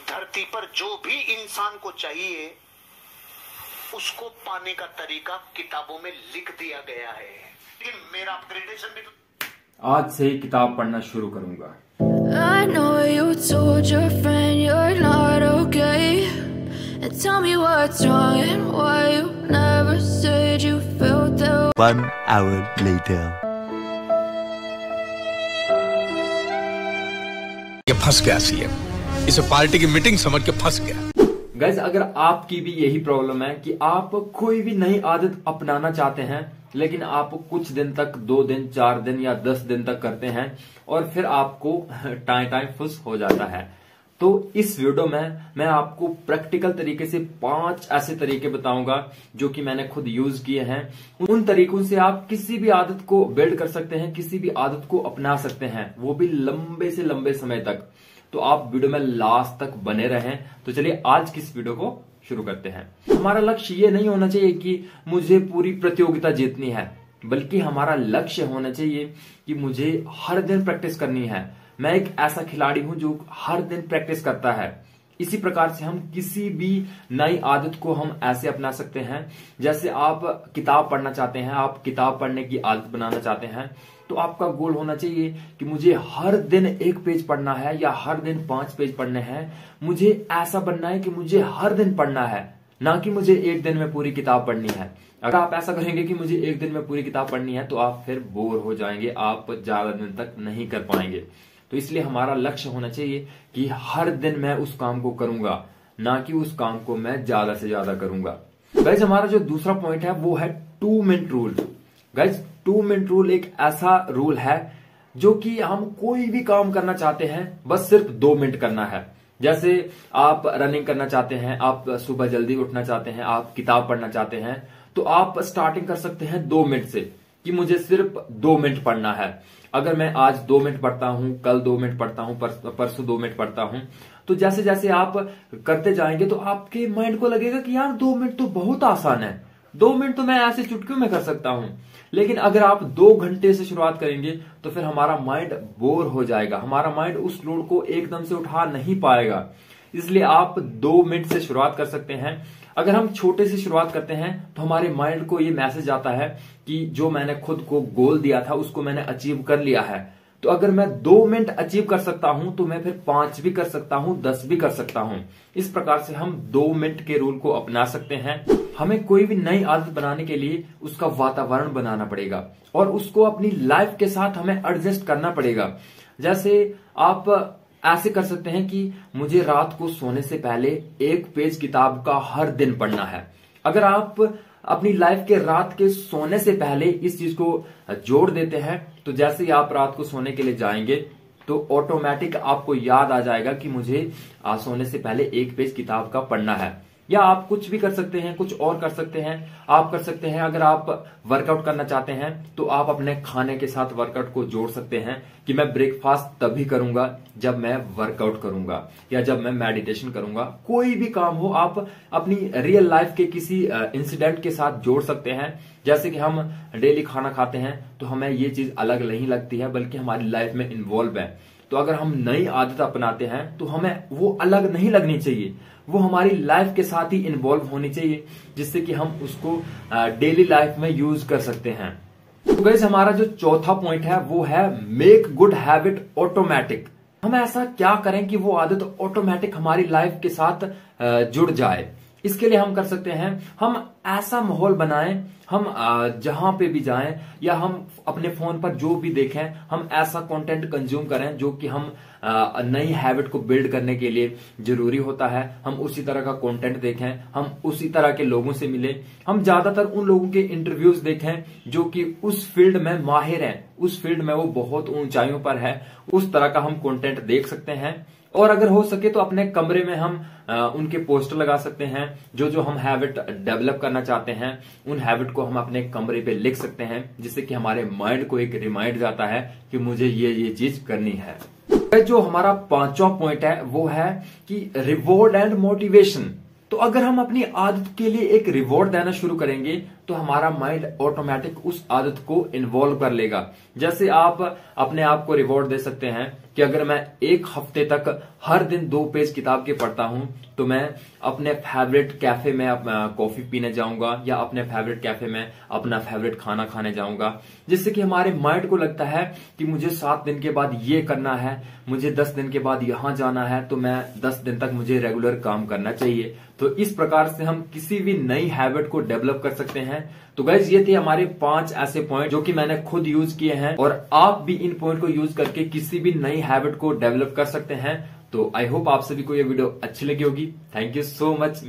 धरती पर जो भी इंसान को चाहिए उसको पाने का तरीका किताबों में लिख दिया गया है। लेकिन मेरा अपग्रेडेशन भी आज से ही किताब पढ़ना शुरू करूंगा। I know you told your friend you're not okay, and tell me what's wrong and why you never said you felt that. 1 hour later. ये फंस गया सीएम, इसे पार्टी की मीटिंग समझ के फंस गया। गाइस, अगर आपकी भी यही प्रॉब्लम है कि आप कोई भी नई आदत अपनाना चाहते हैं लेकिन आप कुछ दिन तक 2 दिन 4 दिन या 10 दिन तक करते हैं और फिर आपको टाइम फुस हो जाता है, तो इस वीडियो में मैं आपको प्रैक्टिकल तरीके से 5 ऐसे तरीके बताऊंगा जो कि मैंने खुद यूज किए हैं। उन तरीकों से आप किसी भी आदत को बिल्ड कर सकते हैं, किसी भी आदत को अपना सकते हैं, वो भी लंबे से लंबे समय तक। तो आप वीडियो में लास्ट तक बने रहें। तो चलिए आज की इस वीडियो को शुरू करते हैं। हमारा लक्ष्य ये नहीं होना चाहिए कि मुझे पूरी प्रतियोगिता जीतनी है, बल्कि हमारा लक्ष्य होना चाहिए कि मुझे हर दिन प्रैक्टिस करनी है। मैं एक ऐसा खिलाड़ी हूं जो हर दिन प्रैक्टिस करता है। इसी प्रकार से हम किसी भी नई आदत को हम ऐसे अपना सकते हैं, जैसे आप किताब पढ़ना चाहते हैं, आप किताब पढ़ने की आदत बनाना चाहते हैं, तो आपका गोल होना चाहिए कि मुझे हर दिन 1 पेज पढ़ना है या हर दिन 5 पेज पढ़ने हैं। मुझे ऐसा बनना है कि मुझे हर दिन पढ़ना है, ना कि मुझे 1 दिन में पूरी किताब पढ़नी है। अगर आप ऐसा करेंगे कि मुझे 1 दिन में पूरी किताब पढ़नी है तो आप फिर बोर हो जाएंगे, आप ज्यादा दिन तक नहीं कर पाएंगे। तो इसलिए हमारा लक्ष्य होना चाहिए कि हर दिन मैं उस काम को करूंगा, ना कि उस काम को मैं ज्यादा से ज्यादा करूंगा। गाइस, हमारा जो दूसरा पॉइंट है वो है 2 minute rule. Guys, 2 minute rule एक ऐसा रूल है जो कि हम कोई भी काम करना चाहते हैं बस सिर्फ 2 मिनट करना है। जैसे आप रनिंग करना चाहते हैं, आप सुबह जल्दी उठना चाहते हैं, आप किताब पढ़ना चाहते हैं, तो आप स्टार्टिंग कर सकते हैं 2 मिनट से कि मुझे सिर्फ 2 मिनट पढ़ना है। अगर मैं आज 2 मिनट पढ़ता हूं, कल 2 मिनट पढ़ता हूं, परसों 2 मिनट पढ़ता हूं, तो जैसे जैसे आप करते जाएंगे तो आपके माइंड को लगेगा कि यार 2 मिनट तो बहुत आसान है, 2 मिनट तो मैं ऐसे चुटकियों में कर सकता हूं। लेकिन अगर आप 2 घंटे से शुरुआत करेंगे तो फिर हमारा माइंड बोर हो जाएगा, हमारा माइंड उस लोड को एकदम से उठा नहीं पाएगा। इसलिए आप 2 मिनट से शुरुआत कर सकते हैं। अगर हम छोटे से शुरुआत करते हैं तो हमारे माइंड को ये मैसेज आता है कि जो मैंने खुद को गोल दिया था उसको मैंने अचीव कर लिया है। तो अगर मैं 2 मिनट अचीव कर सकता हूं तो मैं फिर 5 भी कर सकता हूं, 10 भी कर सकता हूं। इस प्रकार से हम 2 मिनट के रूल को अपना सकते हैं। हमें कोई भी नई आदत बनाने के लिए उसका वातावरण बनाना पड़ेगा और उसको अपनी लाइफ के साथ हमें एडजस्ट करना पड़ेगा। जैसे आप ऐसे कर सकते हैं कि मुझे रात को सोने से पहले 1 पेज किताब का हर दिन पढ़ना है। अगर आप अपनी लाइफ के रात के सोने से पहले इस चीज को जोड़ देते हैं तो जैसे ही आप रात को सोने के लिए जाएंगे तो ऑटोमेटिक आपको याद आ जाएगा कि मुझे आज सोने से पहले 1 पेज किताब का पढ़ना है। या आप कुछ भी कर सकते हैं, कुछ और कर सकते हैं। आप कर सकते हैं, अगर आप वर्कआउट करना चाहते हैं तो आप अपने खाने के साथ वर्कआउट को जोड़ सकते हैं कि मैं ब्रेकफास्ट तभी करूंगा जब मैं वर्कआउट करूंगा या जब मैं मेडिटेशन करूंगा। कोई भी काम हो आप अपनी रियल लाइफ के किसी इंसिडेंट के साथ जोड़ सकते हैं। जैसे कि हम डेली खाना खाते हैं तो हमें ये चीज अलग नहीं लगती है, बल्कि हमारी लाइफ में इन्वॉल्व है। तो अगर हम नई आदत अपनाते हैं तो हमें वो अलग नहीं लगनी चाहिए, वो हमारी लाइफ के साथ ही इन्वॉल्व होनी चाहिए, जिससे कि हम उसको डेली लाइफ में यूज कर सकते हैं। तो गाइस, हमारा जो चौथा पॉइंट है वो है मेक गुड हैबिट ऑटोमेटिक। हम ऐसा क्या करें कि वो आदत ऑटोमेटिक हमारी लाइफ के साथ जुड़ जाए। इसके लिए हम कर सकते हैं, हम ऐसा माहौल बनाएं, हम जहां पे भी जाएं या हम अपने फोन पर जो भी देखें, हम ऐसा कंटेंट कंज्यूम करें जो कि हम नई हैबिट को बिल्ड करने के लिए जरूरी होता है। हम उसी तरह का कंटेंट देखें, हम उसी तरह के लोगों से मिलें, हम ज्यादातर उन लोगों के इंटरव्यूज देखें जो कि उस फील्ड में माहिर हैं, उस फील्ड में वो बहुत ऊंचाइयों पर है। उस तरह का हम कंटेंट देख सकते हैं। और अगर हो सके तो अपने कमरे में हम उनके पोस्टर लगा सकते हैं। जो हम हैबिट डेवलप करना चाहते हैं उन हैबिट को हम अपने कमरे पे लिख सकते हैं, जिससे कि हमारे माइंड को एक रिमाइंड जाता है कि मुझे ये चीज करनी है। जो हमारा 5वां पॉइंट है वो है कि रिवॉर्ड एंड मोटिवेशन। तो अगर हम अपनी आदत के लिए एक रिवॉर्ड देना शुरू करेंगे तो हमारा माइंड ऑटोमेटिक उस आदत को इन्वॉल्व कर लेगा। जैसे आप अपने आप को रिवॉर्ड दे सकते हैं कि अगर मैं 1 हफ्ते तक हर दिन 2 पेज किताब के पढ़ता हूं तो मैं अपने फेवरेट कैफे में कॉफी पीने जाऊंगा या अपने फेवरेट कैफे में अपना फेवरेट खाना खाने जाऊंगा, जिससे कि हमारे माइंड को लगता है कि मुझे 7 दिन के बाद ये करना है, मुझे 10 दिन के बाद यहां जाना है, तो मैं 10 दिन तक मुझे रेगुलर काम करना चाहिए। तो इस प्रकार से हम किसी भी नई हैबिट को डेवलप कर सकते हैं। तो गाइज ये थे हमारे 5 ऐसे पॉइंट जो कि मैंने खुद यूज किए हैं और आप भी इन पॉइंट को यूज करके किसी भी नई हैबिट को डेवलप कर सकते हैं। तो आई होप आप सभी को ये वीडियो अच्छी लगी होगी। Thank you so much.